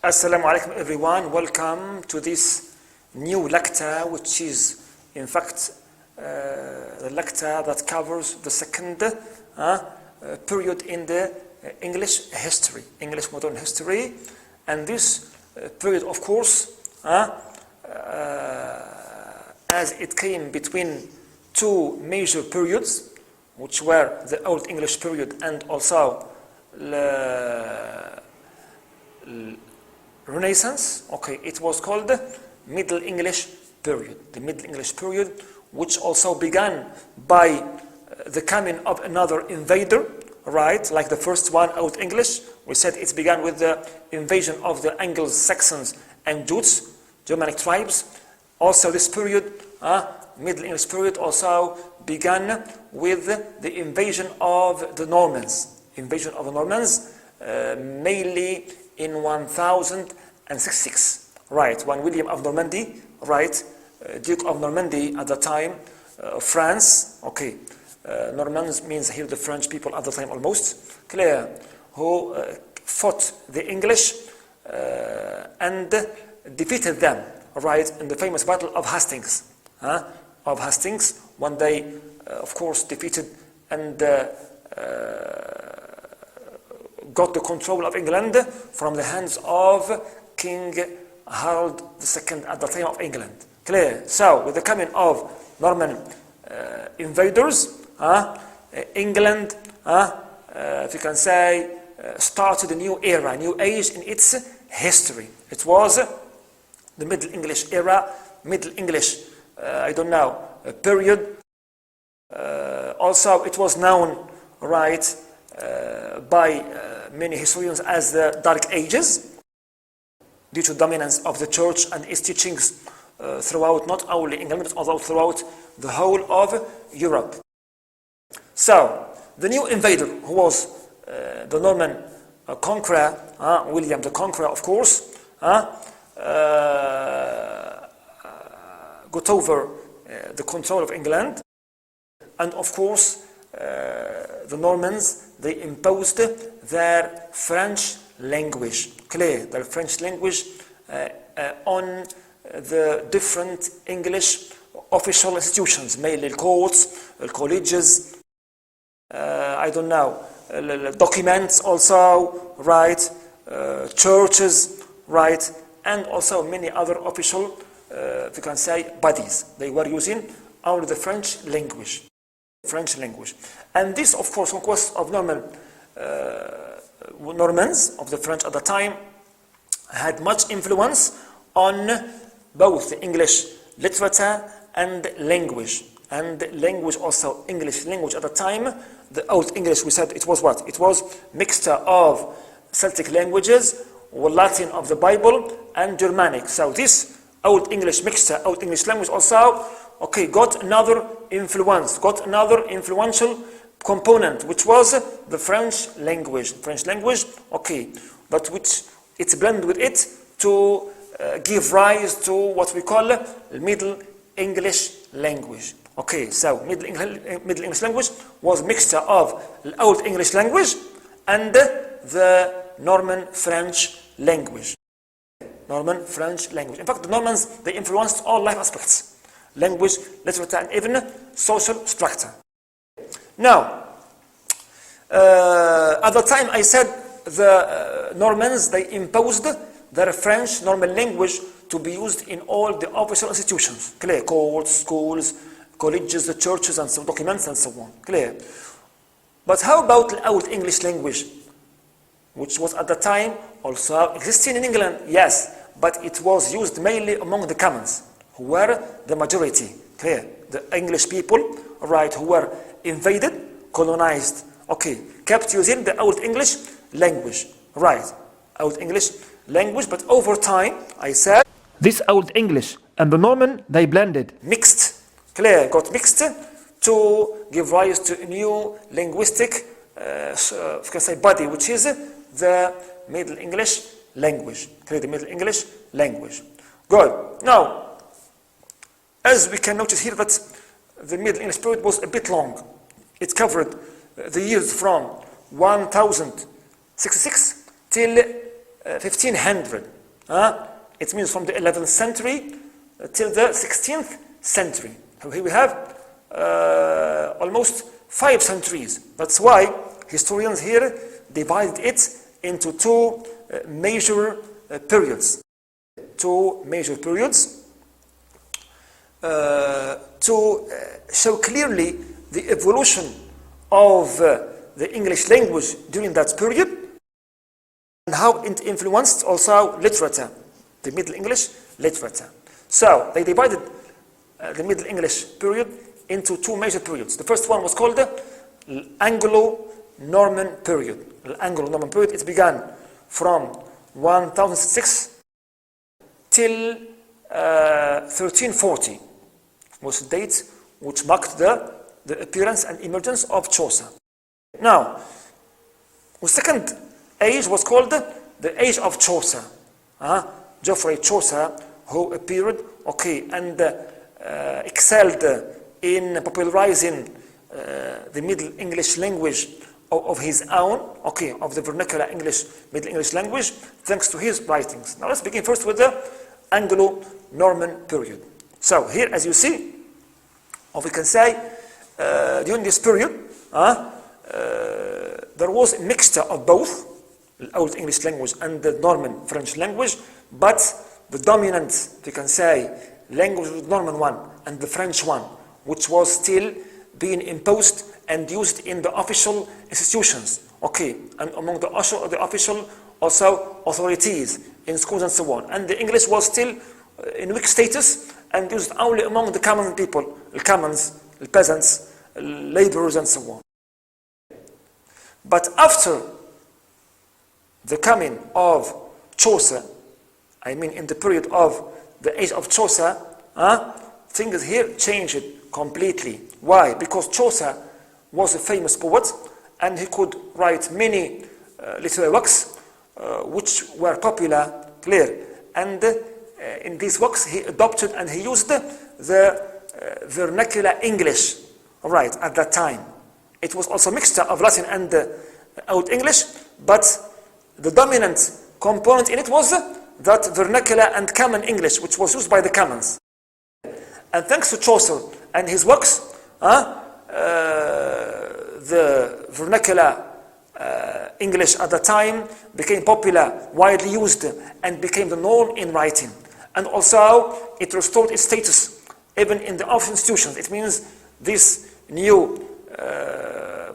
Assalamu alaikum everyone, welcome to this new lecture, which is in fact the lecture that covers the second period in the English history, English modern history. And this period, of course, as it came between two major periods, which were the Old English period and also Renaissance, it was called the Middle English period. The Middle English period, which also began by the coming of another invader, right? Like the first one, Old English. We said it began with the invasion of the Anglo-Saxons and Jutes, Germanic tribes. Also this period, Middle English period, also began with the invasion of the Normans. Invasion of the Normans, mainly in 1066, right? When William of Normandy, right, Duke of Normandy at the time, France, Normans means here the French people at the time almost, clear, who fought the English and defeated them, right, in the famous Battle of Hastings. When they, of course, defeated and got the control of England from the hands of King Harold II at the time of England. Clear? So, with the coming of Norman invaders, England, if you can say, started a new era, new age in its history. It was the Middle English era, Middle English, period. Also, it was known, right, by many historians as the Dark Ages, due to dominance of the church and its teachings throughout not only England, but also throughout the whole of Europe. So, the new invader, who was the Norman conqueror, William the Conqueror, of course, got over the control of England, and of course, the Normans, they imposed their French language, clear, their French language on the different English official institutions, mainly courts, colleges, documents also, right, churches, right, and also many other official, if you can say, bodies. They were using only the French language. And this, of course, conquest of Normans of the French at the time had much influence on both the English literature and language. And language also, English language at the time, the Old English, we said it was what? It was mixture of Celtic languages, Latin of the Bible, and Germanic. So this Old English mixture, Old English language also, got another influence, got another influential component, which was the French language. But which it's blended with it to give rise to what we call Middle English language. So Middle English language was a mixture of Old English language and the Norman French language. In fact, the Normans, they influenced all life aspects: language, literature, and even social structure. Now, at the time I said the Normans, they imposed their French Norman language to be used in all the official institutions, clear, courts, schools, colleges, the churches, and some documents, and so on, clear. But how about the Old English language, which was at the time also existing in England? Yes, but it was used mainly among the commons, who were the majority, clear, the English people, right, who were invaded, colonized, kept using the Old English language, right, Old English language, but over time, I said, this Old English and the Norman, they blended, got mixed to give rise to a new linguistic, body, which is the Middle English language, the Middle English language. Good. Now, as we can notice here that the Middle English period was a bit long. It covered the years from 1066 till 1500. It means from the 11th century till the 16th century. So here we have almost 5 centuries. That's why historians here divided it into two major periods. Two major periods to show clearly the evolution of the English language during that period and how it influenced also literature, the Middle English literature. So they divided the Middle English period into two major periods. The first one was called the Anglo-Norman period. The Anglo-Norman period, it began from 1006 till 1340 was the date which marked the appearance and emergence of Chaucer. Now, the second age was called the Age of Chaucer. Geoffrey Chaucer, who appeared, and excelled in popularizing the Middle English language of his own, of the vernacular English, Middle English language, thanks to his writings. Now let's begin first with the Anglo-Norman period. So here, as you see, or we can say, during this period, there was a mixture of both the Old English language and the Norman French language, but the dominant, we can say, language was the Norman one and the French one, which was still being imposed and used in the official institutions, and among the official also authorities in schools and so on. And the English was still in weak status and used only among the common people, the commons, the peasants, laborers, and so on. But after the coming of Chaucer, I mean in the period of the Age of Chaucer, things here changed completely. Why? Because Chaucer was a famous poet and he could write many literary works which were popular, clear. And in these works he adopted and he used the vernacular English, at that time. It was also a mixture of Latin and Old English, but the dominant component in it was that vernacular and common English, which was used by the commons. And thanks to Chaucer and his works, the vernacular English at the time became popular, widely used, and became the norm in writing. And also, it restored its status even in the official institutions. It means this new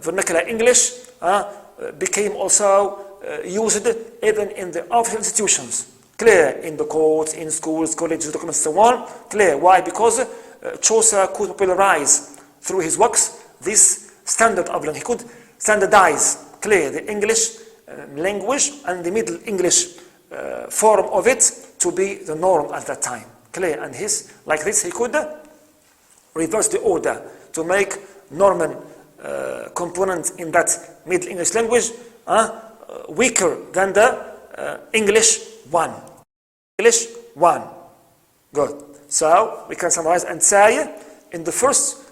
vernacular English became also used even in the official institutions. Clear, in the courts, in schools, colleges, documents, so on. Clear. Why? Because Chaucer could popularize through his works this standard of language. He could standardize, clear, the English language and the Middle English form of it to be the norm at that time. Clear. And like this, he could reverse the order to make Norman component in that Middle English language weaker than the English one. English one. Good. So we can summarize and say in the first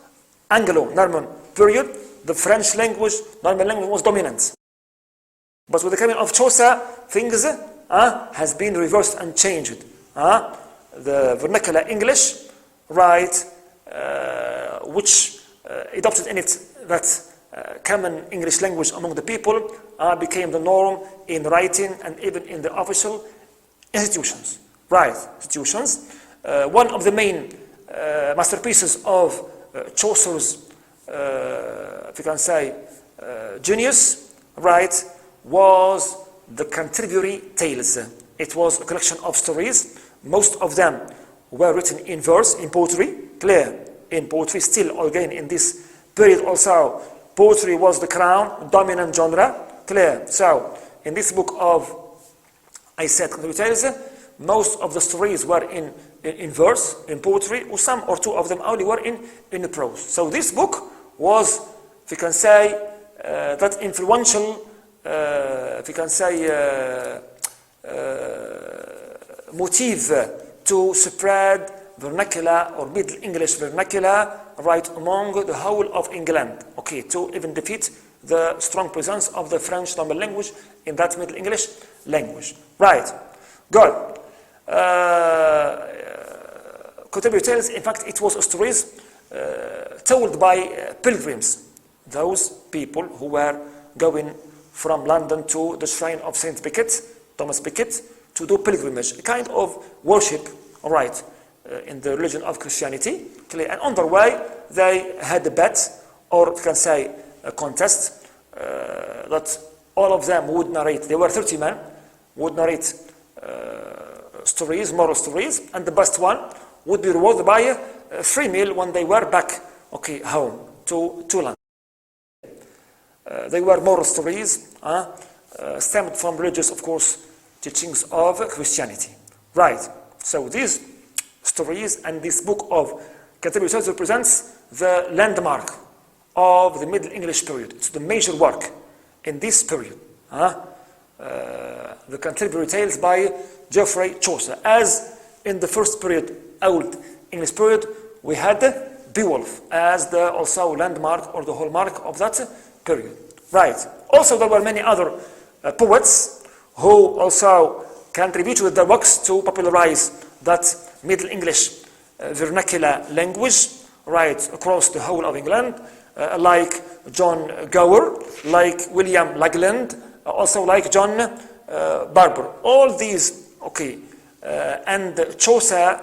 Anglo-Norman period, the French language, Norman language was dominant. But with the coming of Chaucer, things has been reversed and changed. The vernacular English, which adopted in it that common English language among the people, became the norm in writing and even in the official institutions. Institutions. One of the main masterpieces of Chaucer's, if you can say, genius, was the Canterbury Tales. It was a collection of stories. Most of them were written in verse, in poetry, clear, in poetry, still again in this period also, poetry was the crown, dominant genre, clear. So, in this book of, I said, Canterbury Tales, most of the stories were in verse, in poetry, or some or two of them only were in the prose. So this book was, if you can say, that influential, if you can say, motive to spread vernacular or Middle English vernacular among the whole of England, to even defeat the strong presence of the French Norman language in that Middle English language. Good. contemporary tales, in fact, it was stories told by pilgrims, those people who were going from London to the shrine of Saint Becket, Thomas Becket, to do pilgrimage, a kind of worship, all right, in the religion of Christianity. And on their way, they had a bet, or you can say a contest, that all of them would narrate. There were 30 men, would narrate stories, moral stories, and the best one would be rewarded by a free meal when they were back, home to London. They were moral stories, stemmed from religious, of course, teachings of Christianity. Right. So these stories and this book of contemporary tales represents the landmark of the Middle English period. It's the major work in this period. The contemporary tales by Geoffrey Chaucer. As in the first period, Old English period, we had Beowulf as the also landmark or the hallmark of that period. Right. Also, there were many other poets who also contributed with their works to popularize that Middle English vernacular language, right, across the whole of England, like John Gower, like William Langland, also like John Barber. All these, and Chaucer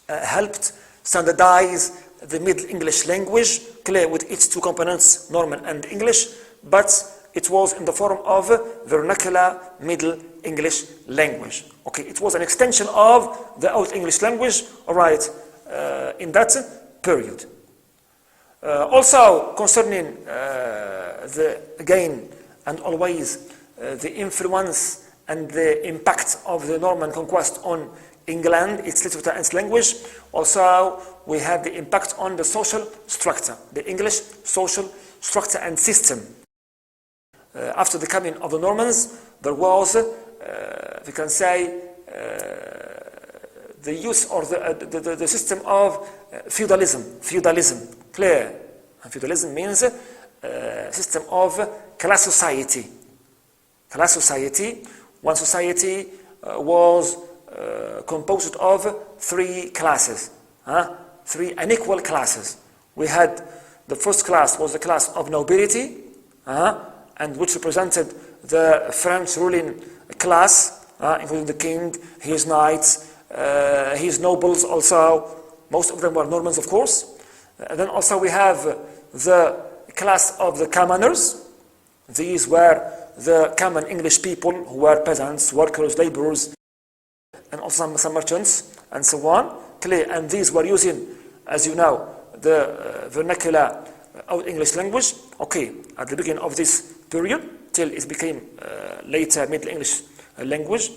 helped standardize the Middle English language, clear with its two components, Norman and English, but it was in the form of vernacular Middle English language. It was an extension of the Old English language, all right, in that period. Also, concerning again and always the influence and the impact of the Norman conquest on England, its literature and its language, also we had the impact on the social structure, the English social structure and system. After the coming of the Normans, there was, we can say, the use or the system of feudalism, clear. And feudalism means a system of class society. Class society, one society was composed of three classes, three unequal classes. We had the first class was the class of nobility, and which represented the French ruling class, including the king, his knights, his nobles also. Most of them were Normans, of course. And then also we have the class of the commoners. These were the common English people who were peasants, workers, laborers, and also some merchants, and so on. And these were using, as you know, the vernacular Old English language, at the beginning of this period, till it became later Middle English language.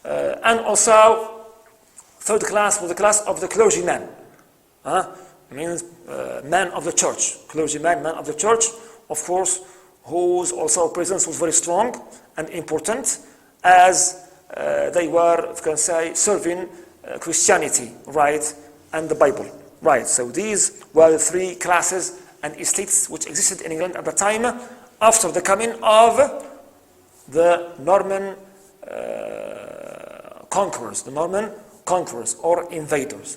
And also, third class was the class of the clergyman. Means man of the church, clergyman, man of the church, of course, whose also presence was very strong and important, as they were, you can say, serving Christianity, right, and the Bible, right. So these were the three classes and estates which existed in England at the time after the coming of the Norman conquerors, or invaders.